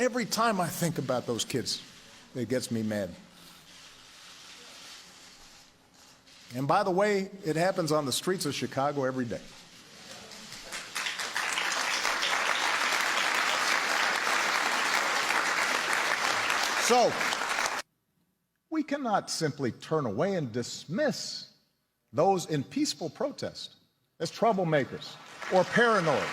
Every time I think about those kids, it gets me mad. And by the way, it happens on the streets of Chicago every day. So, we cannot simply turn away and dismiss those in peaceful protest as troublemakers or paranoid.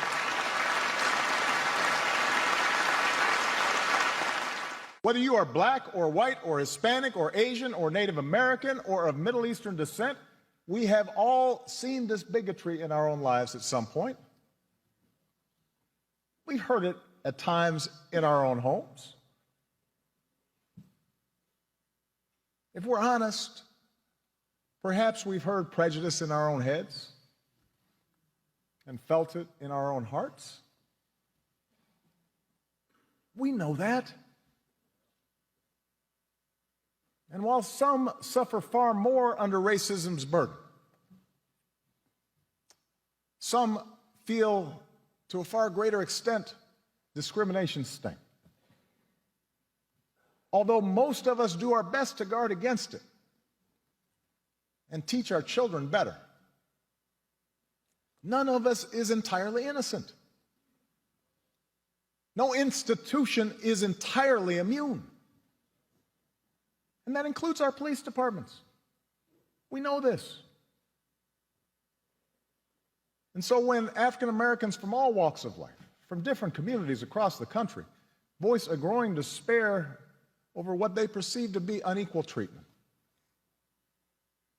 Whether you are black or white or Hispanic or Asian or Native American or of Middle Eastern descent, we have all seen this bigotry in our own lives at some point. We've heard it at times in our own homes. If we're honest, perhaps we've heard prejudice in our own heads and felt it in our own hearts. We know that. And while some suffer far more under racism's burden, some feel to a far greater extent discrimination's sting. Although most of us do our best to guard against it and teach our children better, none of us is entirely innocent. No institution is entirely immune. And that includes our police departments. We know this. And so when African Americans from all walks of life, from different communities across the country, voice a growing despair over what they perceive to be unequal treatment,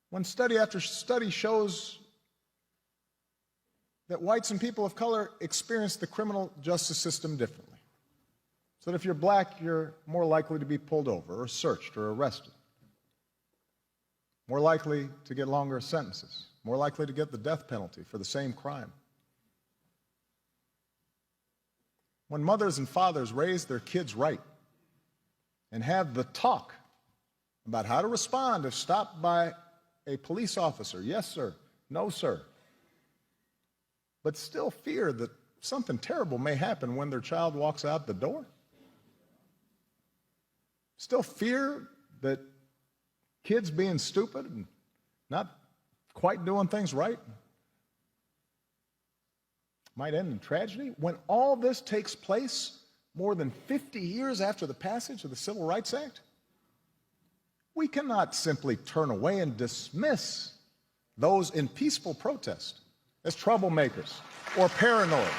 when study after study shows that whites and people of color experience the criminal justice system differently, so that if you're black, you're more likely to be pulled over or searched or arrested, more likely to get longer sentences, more likely to get the death penalty for the same crime. When mothers and fathers raise their kids right and have the talk about how to respond if stopped by a police officer, yes, sir, no, sir, but still fear that something terrible may happen when their child walks out the door, still fear that kids being stupid and not quite doing things right might end in tragedy. When all this takes place more than 50 years after the passage of the Civil Rights Act, we cannot simply turn away and dismiss those in peaceful protest as troublemakers or paranoid.